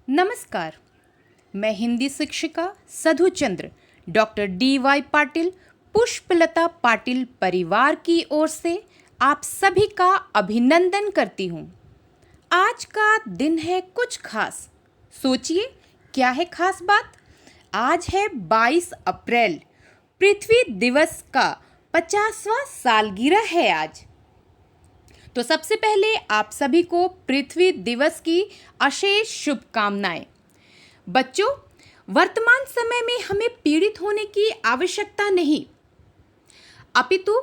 नमस्कार। मैं हिंदी शिक्षिका साधु चंद्र डॉक्टर DY पाटिल पुष्पलता पाटिल परिवार की ओर से आप सभी का अभिनंदन करती हूँ। आज का दिन है कुछ खास। सोचिए क्या है खास बात। आज है 22 अप्रैल, पृथ्वी दिवस का 50वां सालगिरह है आज। तो सबसे पहले आप सभी को पृथ्वी दिवस की अशेष शुभकामनाएं। बच्चों, वर्तमान समय में हमें पीड़ित होने की आवश्यकता नहीं, अपितु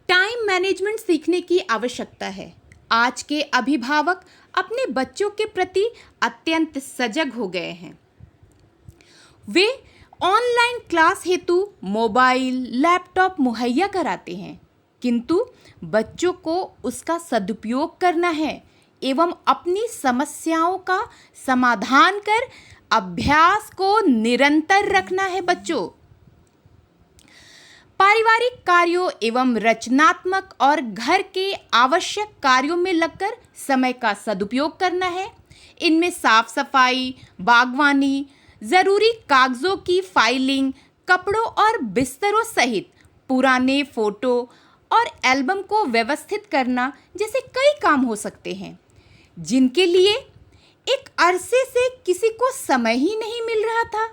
टाइम मैनेजमेंट सीखने की आवश्यकता है। आज के अभिभावक अपने बच्चों के प्रति अत्यंत सजग हो गए हैं। वे ऑनलाइन क्लास हेतु मोबाइल, लैपटॉप मुहैया कराते हैं, किंतु बच्चों को उसका सदुपयोग करना है एवं अपनी समस्याओं का समाधान कर अभ्यास को निरंतर रखना है। बच्चों, पारिवारिक कार्यों एवं रचनात्मक और घर के आवश्यक कार्यों में लगकर समय का सदुपयोग करना है। इनमें साफ सफाई, बागवानी, जरूरी कागजों की फाइलिंग, कपड़ों और बिस्तरों सहित पुराने फोटो और एल्बम को व्यवस्थित करना जैसे कई काम हो सकते हैं, जिनके लिए एक अरसे से किसी को समय ही नहीं मिल रहा था।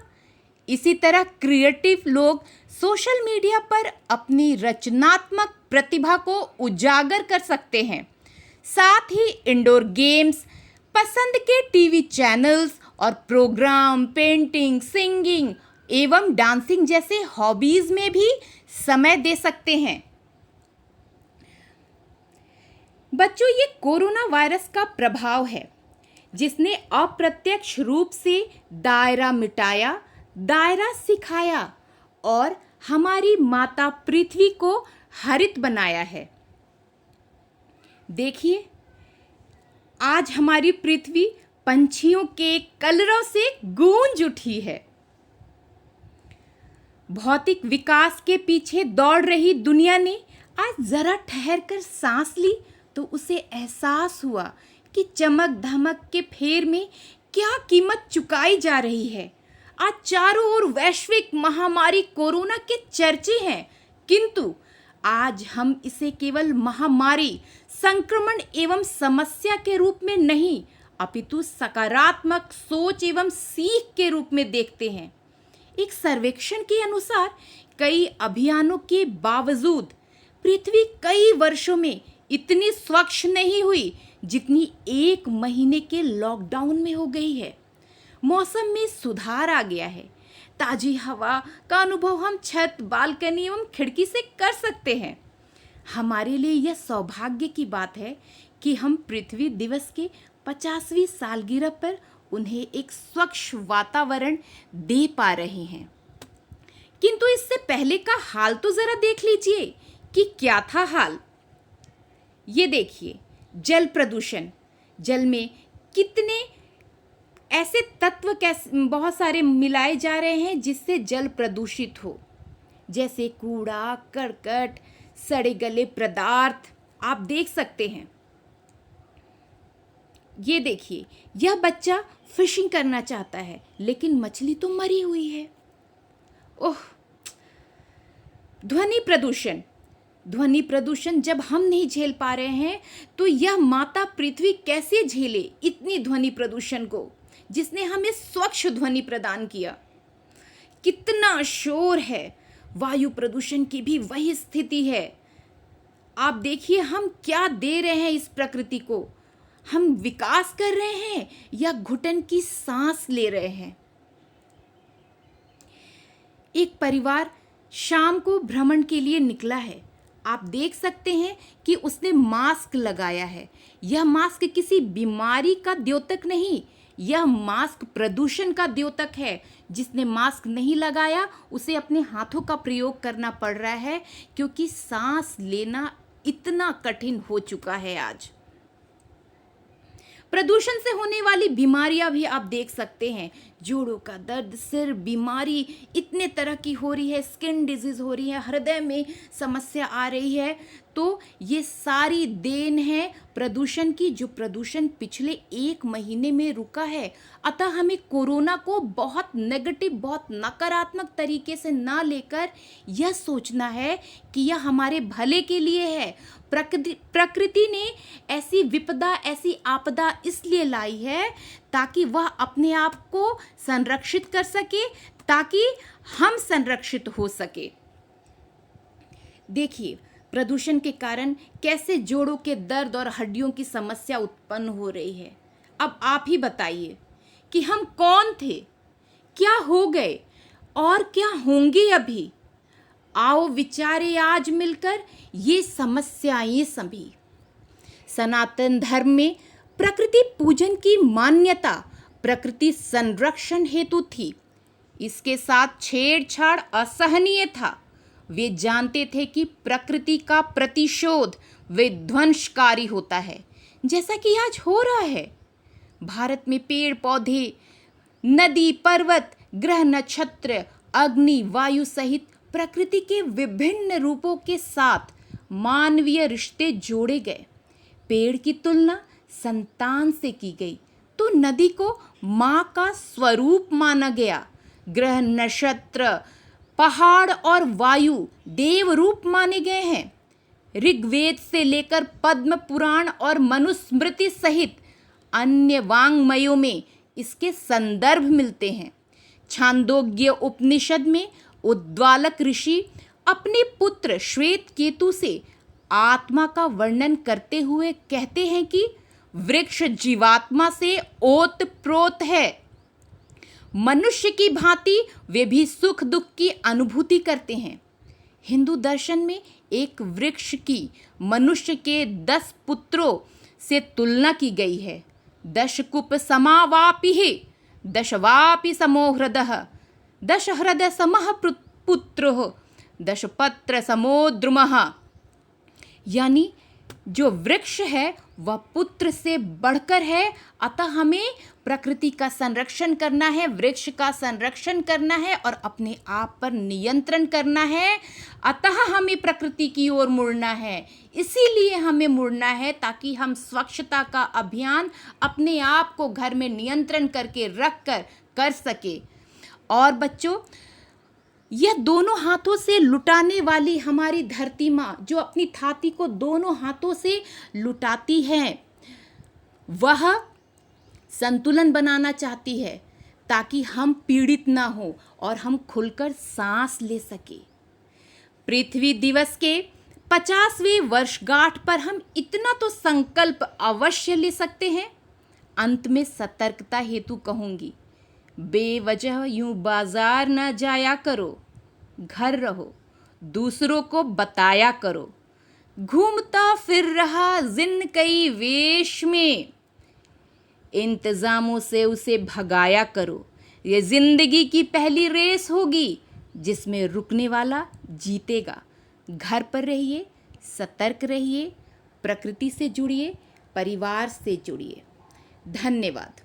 इसी तरह क्रिएटिव लोग सोशल मीडिया पर अपनी रचनात्मक प्रतिभा को उजागर कर सकते हैं। साथ ही इंडोर गेम्स, पसंद के टीवी चैनल्स और प्रोग्राम, पेंटिंग, सिंगिंग एवं डांसिंग जैसे हॉबीज में भी समय दे सकते हैं। बच्चों, ये कोरोना वायरस का प्रभाव है, जिसने अप्रत्यक्ष रूप से दायरा मिटाया, दायरा सिखाया और हमारी माता पृथ्वी को हरित बनाया है। देखिए, आज हमारी पृथ्वी पंछियों के कलरव से गूंज उठी है। भौतिक विकास के पीछे दौड़ रही दुनिया ने आज जरा ठहर कर सांस ली तो उसे एहसास हुआ कि चमक धमक के फेर में क्या कीमत चुकाई जा रही है। आज चारों ओर वैश्विक महामारी कोरोना के चर्चे हैं, किंतु आज हम इसे केवल महामारी, संक्रमण एवं समस्या के रूप में नहीं, अपितु सकारात्मक सोच एवं सीख के रूप में देखते हैं। एक सर्वेक्षण के अनुसार कई अभियानों के बावजूद पृथ्वी कई वर्षों में इतनी स्वच्छ नहीं हुई जितनी 1 महीने के लॉकडाउन में हो गई है। मौसम में सुधार आ गया है। ताजी हवा का अनुभव हम छत, बालकनी एवं खिड़की से कर सकते हैं। हमारे लिए यह सौभाग्य की बात है कि हम पृथ्वी दिवस के 50वीं सालगिरह पर उन्हें एक स्वच्छ वातावरण दे पा रहे हैं। किंतु इससे पहले का हाल तो जरा देख लीजिए कि क्या था हाल। ये देखिए, जल प्रदूषण। जल में कितने ऐसे तत्व बहुत सारे मिलाए जा रहे हैं जिससे जल प्रदूषित हो, जैसे कूड़ा, करकट, सड़े गले पदार्थ। आप देख सकते हैं। ये देखिए, यह बच्चा फिशिंग करना चाहता है लेकिन मछली तो मरी हुई है। ओह! ध्वनि प्रदूषण। ध्वनि प्रदूषण जब हम नहीं झेल पा रहे हैं तो यह माता पृथ्वी कैसे झेले इतनी ध्वनि प्रदूषण को, जिसने हमें स्वच्छ ध्वनि प्रदान किया। कितना शोर है। वायु प्रदूषण की भी वही स्थिति है। आप देखिए, हम क्या दे रहे हैं इस प्रकृति को। हम विकास कर रहे हैं या घुटन की सांस ले रहे हैं। एक परिवार शाम को भ्रमण के लिए निकला है। आप देख सकते हैं कि उसने मास्क लगाया है। यह मास्क किसी बीमारी का द्योतक नहीं, यह मास्क प्रदूषण का द्योतक है। जिसने मास्क नहीं लगाया उसे अपने हाथों का प्रयोग करना पड़ रहा है, क्योंकि सांस लेना इतना कठिन हो चुका है आज। प्रदूषण से होने वाली बीमारियां भी आप देख सकते हैं। जोड़ों का दर्द, सिर बीमारी इतने तरह की हो रही है, स्किन डिजीज हो रही है, हृदय में समस्या आ रही है। तो ये सारी देन है प्रदूषण की, जो प्रदूषण पिछले 1 महीने में रुका है। अतः हमें कोरोना को बहुत नेगेटिव, बहुत नकारात्मक तरीके से ना लेकर यह सोचना है कि यह हमारे भले के लिए है। प्रकृति ने ऐसी विपदा, ऐसी आपदा इसलिए लाई है ताकि वह अपने आप को संरक्षित कर सके, ताकि हम संरक्षित हो सके। देखिए, प्रदूषण के कारण कैसे जोड़ों के दर्द और हड्डियों की समस्या उत्पन्न हो रही है। अब आप ही बताइए कि हम कौन थे, क्या हो गए और क्या होंगे अभी। आओ विचारे आज मिलकर ये समस्याएं सभी। सनातन धर्म में प्रकृति पूजन की मान्यता प्रकृति संरक्षण हेतु थी। इसके साथ छेड़छाड़ असहनीय था। वे जानते थे कि प्रकृति का प्रतिशोध विध्वंसकारी होता है, जैसा कि आज हो रहा है। भारत में पेड़ पौधे, नदी, पर्वत, ग्रह, नक्षत्र, अग्नि, वायु सहित प्रकृति के विभिन्न रूपों के साथ मानवीय रिश्ते जोड़े गए। पेड़ की तुलना संतान से की गई तो नदी को माँ का स्वरूप माना गया। ग्रह, नक्षत्र, पहाड़ और वायु देव रूप माने गए हैं। ऋग्वेद से लेकर पद्म पुराण और मनुस्मृति सहित अन्य वाङ्मयों में इसके संदर्भ मिलते हैं। छांदोग्य उपनिषद में उद्वालक ऋषि अपने पुत्र श्वेत केतु से आत्मा का वर्णन करते हुए कहते हैं कि वृक्ष जीवात्मा से ओतप्रोत है। मनुष्य की भांति वे भी सुख दुख की अनुभूति करते हैं। हिंदू दर्शन में एक वृक्ष की मनुष्य के 10 पुत्रों से तुलना की गई है। दशकुप समावापिः, दशवापि समो हृदः, दश हृदय समः पुत्रो, दशपत्र समो द्रुमः। यानी जो वृक्ष है वह पुत्र से बढ़कर है। अतः हमें प्रकृति का संरक्षण करना है, वृक्ष का संरक्षण करना है और अपने आप पर नियंत्रण करना है। अतः हमें प्रकृति की ओर मुड़ना है। इसीलिए हमें मुड़ना है ताकि हम स्वच्छता का अभियान अपने आप को घर में नियंत्रण करके रख कर सके। और बच्चों, यह दोनों हाथों से लुटाने वाली हमारी धरती माँ, जो अपनी थाती को दोनों हाथों से लुटाती है, वह संतुलन बनाना चाहती है ताकि हम पीड़ित ना हो और हम खुलकर सांस ले सके। पृथ्वी दिवस के 50वें वर्षगांठ पर हम इतना तो संकल्प अवश्य ले सकते हैं। अंत में सतर्कता हेतु कहूँगी, बेवजह यूं बाजार न जाया करो, घर रहो, दूसरों को बताया करो। घूमता फिर रहा जिन कई वेश में, इंतज़ामों से उसे भगाया करो। ये जिंदगी की पहली रेस होगी जिसमें रुकने वाला जीतेगा। घर पर रहिए, सतर्क रहिए, प्रकृति से जुड़िए, परिवार से जुड़िए। धन्यवाद।